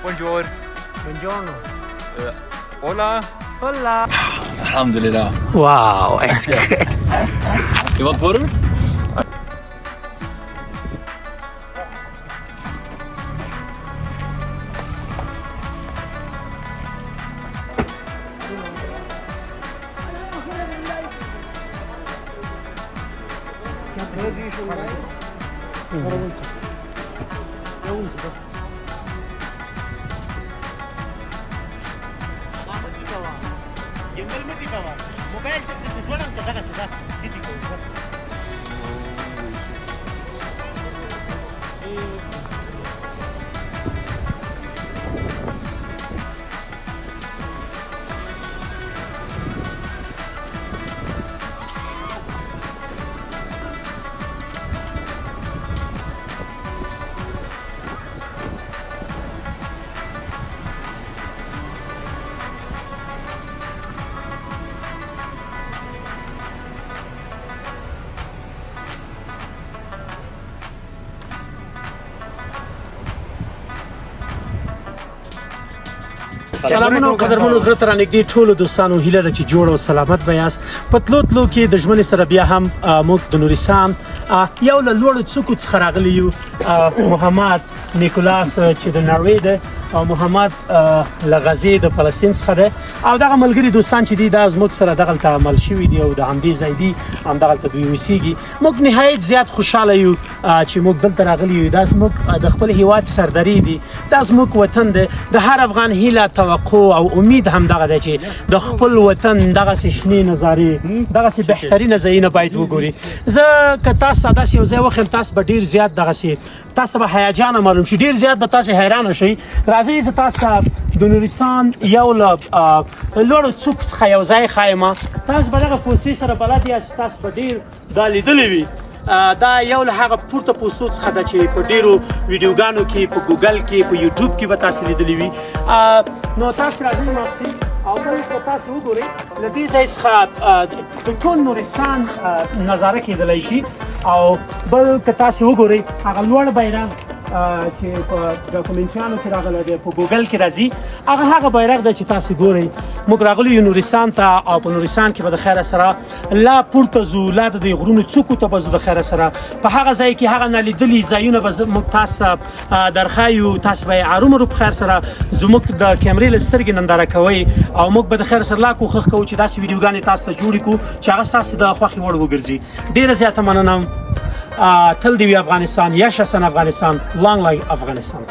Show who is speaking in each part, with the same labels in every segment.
Speaker 1: Bonjour.
Speaker 2: Buongiorno.
Speaker 1: Hola.
Speaker 2: Hola.
Speaker 3: Alhamdulillah.
Speaker 2: Wow, it's good.
Speaker 3: You want water?
Speaker 2: سلامونه قدرمنو زړه تر نږدې ټولو دوستانو هیله ده چې جوړ او سلامت به یاست په تلو کې د ژمنې سره بیا هم موږ د نورستان یو له لوړو څوکو څخه راغلي یو محمد نیکولاس چې د ناروې ده او محمد لغزي د فلسطین څخه ده او دغه ملګری دوستان چې دي دا زموږ سره دغلته عمل شوي دي او د همدې ځای دي همدغلته دوی اوسېږي موږ نهایت زیات خوشحاله یو چې موږ دلته راغلي یو دا زموږ د خپل هیواد سردري دي دا زموږ وطن دی د هر افغان هیله توقع او امید همدغه دی چې د خپل وطن دغسې شنې نظارې دغسې بهترینه ځایونه باید وګوري زه که تاسو ته داسې یو ځای وښیم تاسو به ډېر زیات دغسې تاسو به هیجانه معلوم شي ډېر زیات به تاسو حیرانه شئ راځئ زه تاسو ته د نورستان یو له لوړو څوکو څخه یو ځای ښایم تاسو به دغه پوستې سره بلد یاست تاسو به ډېر دا لیدلی وي دا یو له هغه پورته پوستو څخه ده چې په ډېرو ویډیوګانو کې په ګوګل کې په یوټیوب کې به تاسو لیدلی وي نو تاسو راځئ ماخذ او بل که تاسو وګورئ له دې ځای څخه د ټول نورستان نظاره کېدلی شي او بل که تاسو وګورئ هغه لوړ بیرغ چې په ډاکومنټانو کې راغلی دی په ګوګل کې راځي هغه بیرغ دی چې تاسو ګورئ موږ راغلي یو نورستان ته او په نورستان کې به د خیره سره لا پورته ځو لا د دې غرونو څوکو ته به ځو د خیره سره په هغه ځای کې هغه نالیدلي ځایونه به موږ تاسو درښایو تاسو به یې ارومرو په خیر سره زموږ د کیمرې له سترګې ننداره کوئ او موږ به د خیر سره لا کوښښ کوو چې داسې ویډیوګانې تاسو ته جوړې کړو چې هغه ستاسو د خوښې وړ وګرځي ډېره زیاته مننه تل دی وی افغانستان یشسن افغانستان long live Afghanistan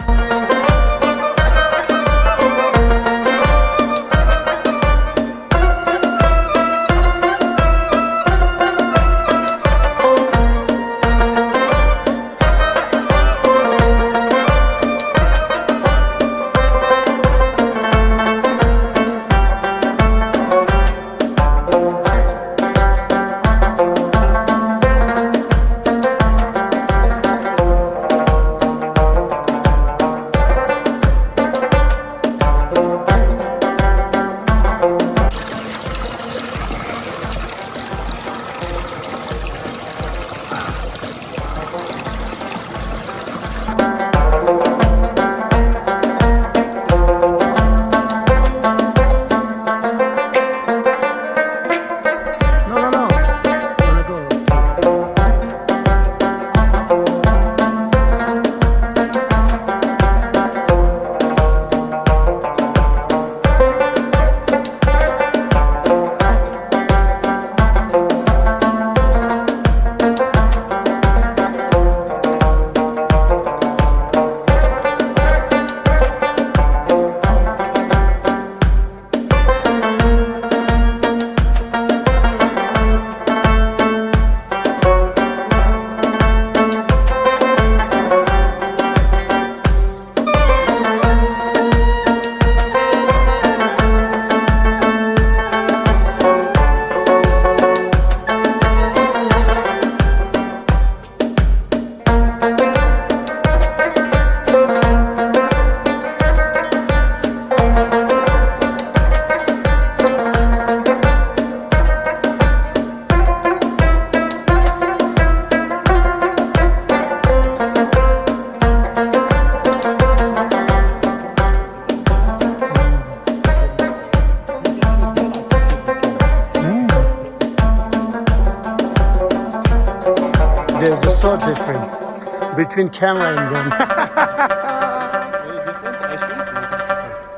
Speaker 2: so different between camera and gun.
Speaker 1: What is different? I should do it.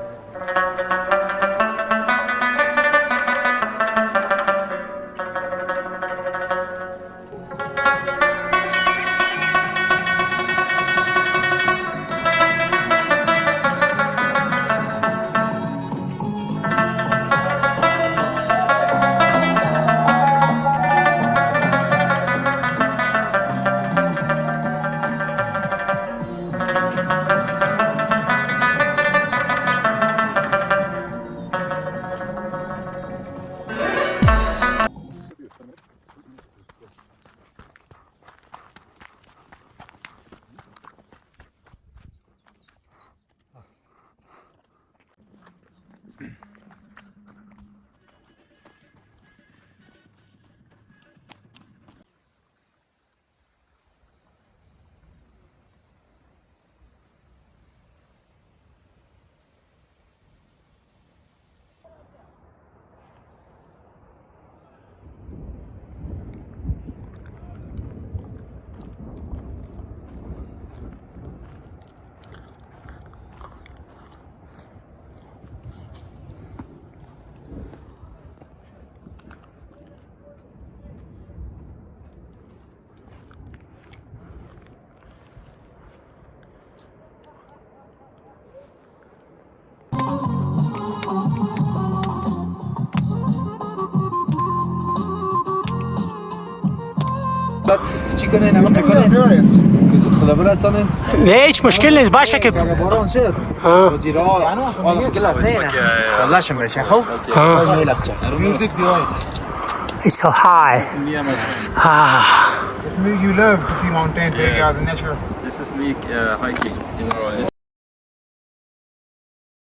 Speaker 4: چی کنین همه کنین کسی خدا برسانین
Speaker 2: نه هیچ مشکل نیست باشه که
Speaker 4: اگه باران شد وزیرها حالا گل است نه نه والله شم بشه خو music device
Speaker 2: It's so high.
Speaker 4: you love to see mountains areas and nature
Speaker 1: This is me hiking.